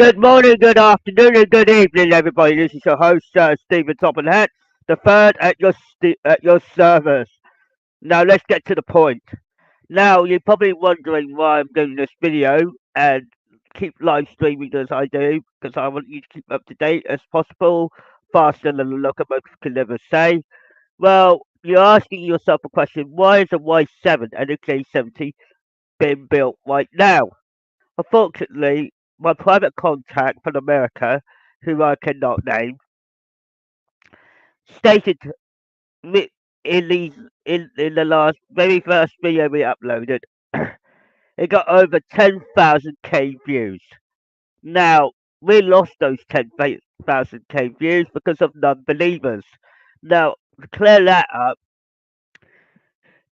Good morning, good afternoon, and good evening, everybody. This is your host, Stephen Topham Hatt, the third at your service. Now, let's get to the point. Now, you're probably wondering why I'm doing this video and keep live streaming as I do, because I want you to keep up to date as possible, faster than the locomotive can ever say. Well, you're asking yourself a question: why is a Y7 and a J70 being built right now? Unfortunately, my private contact from America, who I cannot name, stated mi- in these in the last very first video we uploaded, it got over 10,000 K views. Now we lost those 10,000 K views because of non-believers. Now to clear that up,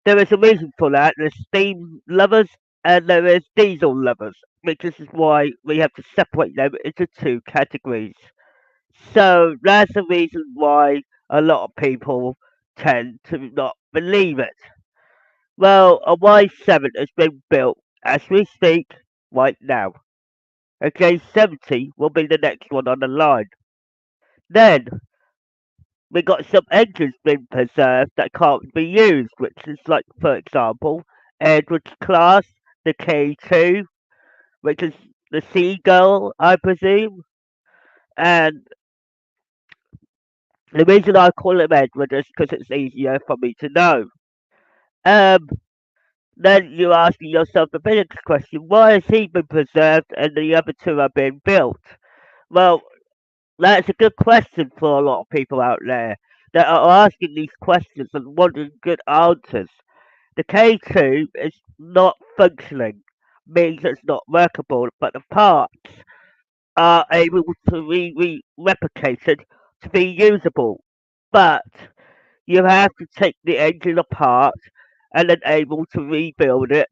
there is a reason for that. There's steam lovers and there is diesel lovers, which is why we have to separate them into two categories. So that's the reason why a lot of people tend to not believe it. Well, a Y7 has been built as we speak right now. A J70 will be the next one on the line. Then we got some engines being preserved that can't be used, which is like, for example, Edward's class, the K2, which is the Seagull, I presume, and the reason I call him Edward is because it's easier for me to know. Um, then you're asking yourself the bigger question: why has he been preserved and the other two are being built? Well, that's a good question for a lot of people out there that are asking these questions and wanting good answers. The K2 is not functioning, means it's not workable, but the parts are able to be replicated to be usable. But you have to take the engine apart and then able to rebuild it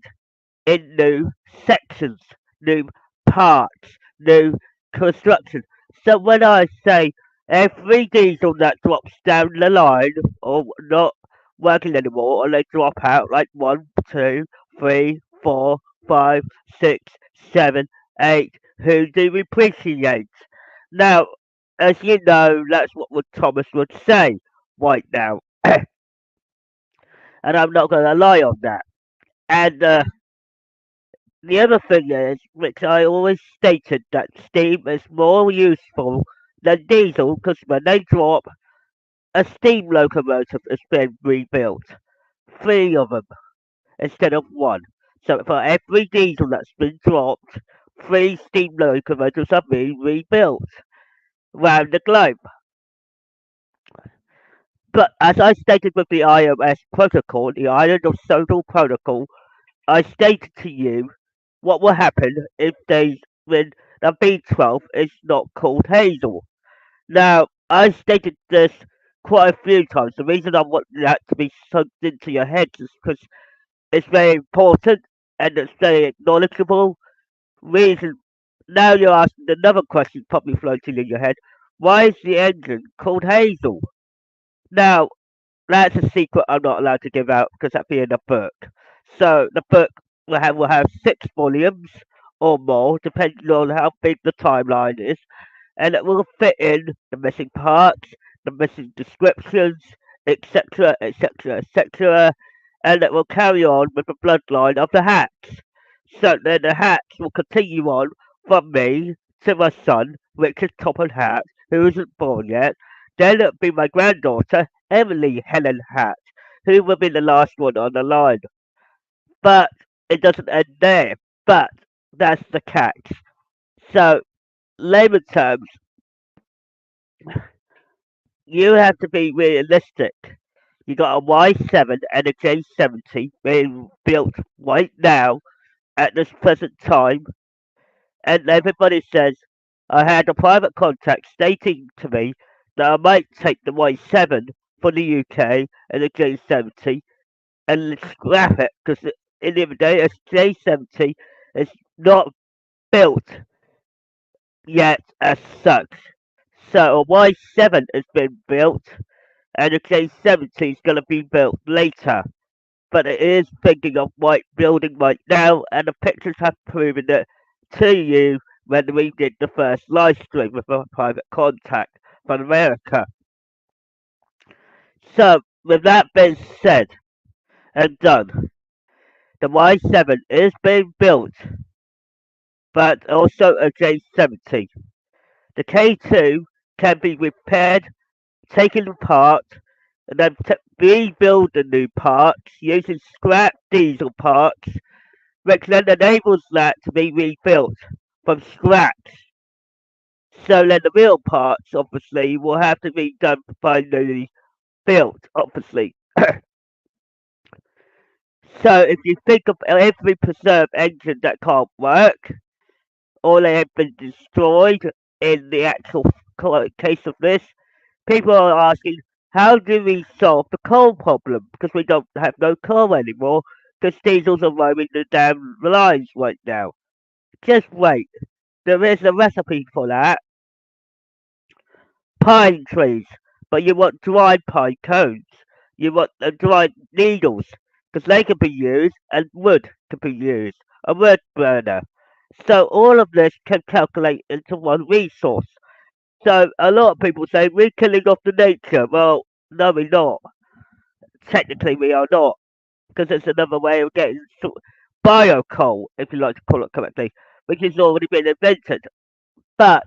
in new sections, new parts, new construction. So when I say every diesel that drops down the line or not working anymore, or they drop out like one, two, three, four, five, six, seven, eight, who do we appreciate? Now, as you know, that's what Thomas would say right now, and I'm not going to lie on that. And the other thing is, which I always stated, that steam is more useful than diesel because when they drop, a steam locomotive is being rebuilt. Three of them instead of one. So for every diesel that's been dropped, three steam locomotives are being rebuilt around the globe. But as I stated with the IOS protocol, the Island of Sodal protocol, I stated to you what will happen if they when the B12 is not called Hazel. Now, I stated this quite a few times. The reason I want that to be sunk into your heads is because it's very important and it's very acknowledgeable. Reason now you're asking another question probably floating in your head. Why is the engine called Hazel? Now, that's a secret I'm not allowed to give out because that'd be in a book. So the book will have 6 volumes or more, depending on how big the timeline is, and it will fit in the missing parts, the missing descriptions, etc., etc., etc., and it will carry on with the bloodline of the Hatts. So then the Hatts will continue on from me to my son, Richard Topham Hatt, who isn't born yet. Then it'll be my granddaughter, Emily Helen Hatt, who will be the last one on the line. But it doesn't end there. But that's the catch. So, layman terms, you have to be realistic. You got a Y7 and a J70 being built right now at this present time, and everybody says I had a private contact stating to me that I might take the Y7 for the UK and the J70 and scrap it because in the end of the day, a J70 is not built yet as such. So a Y7 has been built and a J70 is going to be built later. But it is thinking of building right now, and the pictures have proven it to you when we did the first live stream with a private contact from America. So, with that being said and done, the Y7 is being built, but also a J70. The K2 can be repaired, taken apart, and then rebuild the new parts using scrap diesel parts, which then enables that to be rebuilt from scratch. So then the real parts, obviously, will have to be done by newly built, obviously. So if you think of every preserved engine that can't work, or they have been destroyed in the actual case of this, people are asking, how do we solve the coal problem? Because we don't have no coal anymore, because diesels are roaming the damn lines right now. Just wait. There is a recipe for that. Pine trees, but you want dried pine cones. You want dried needles, because they can be used, and wood can be used, a wood burner. So all of this can calculate into one resource. So a lot of people say we're killing off the nature. Well, no, we're not. Technically, we are not, because it's another way of getting bio coal, if you like to call it correctly, which has already been invented. But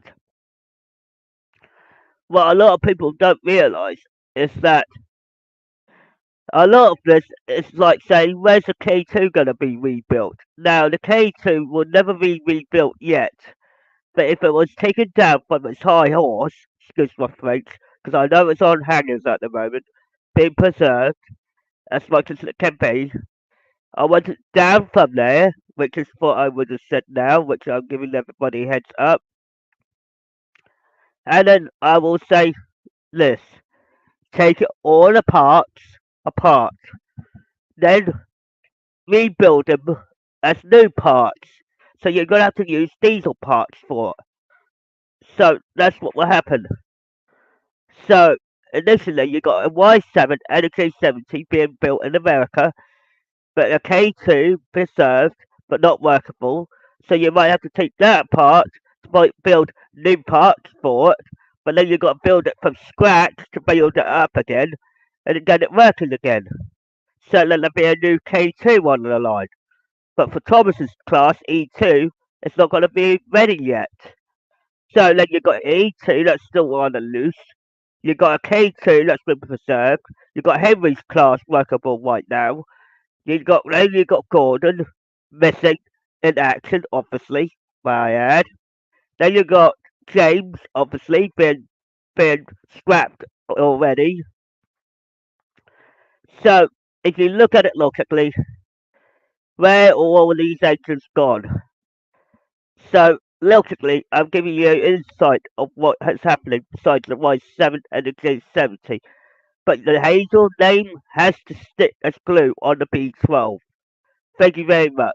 what a lot of people don't realise is that a lot of this is like saying, where's the K2 going to be rebuilt? Now, the K2 will never be rebuilt yet, but if it was taken down from its high horse, excuse my French, because I know it's on hangers at the moment, being preserved as much as it can be, I want it down from there, which is what I would have said now, which I'm giving everybody a heads up, and then I will say this, take it all apart, then rebuild them as new parts. So you're going to have to use diesel parts for it. So that's what will happen. So initially you got a Y7 and a J70 being built in America, but a K2 preserved but not workable. So you might have to take that apart to build new parts for it, but then you've got to build it from scratch to build it up again and get it working again. So then there'll be a new K2 on the line. But for Thomas's class, E2, it's not going to be ready yet. So then you've got E2 that's still on the loose. You've got a K2 that's been preserved. You've got Henry's class workable right now. You've got Gordon missing in action, obviously, may I add. Then you've got James, obviously, been scrapped already. So if you look at it logically, where are all these engines gone? So logically, I'm giving you insight of what has happening besides the Y7 and the J70. But the Hazel name has to stick as glue on the B12. Thank you very much.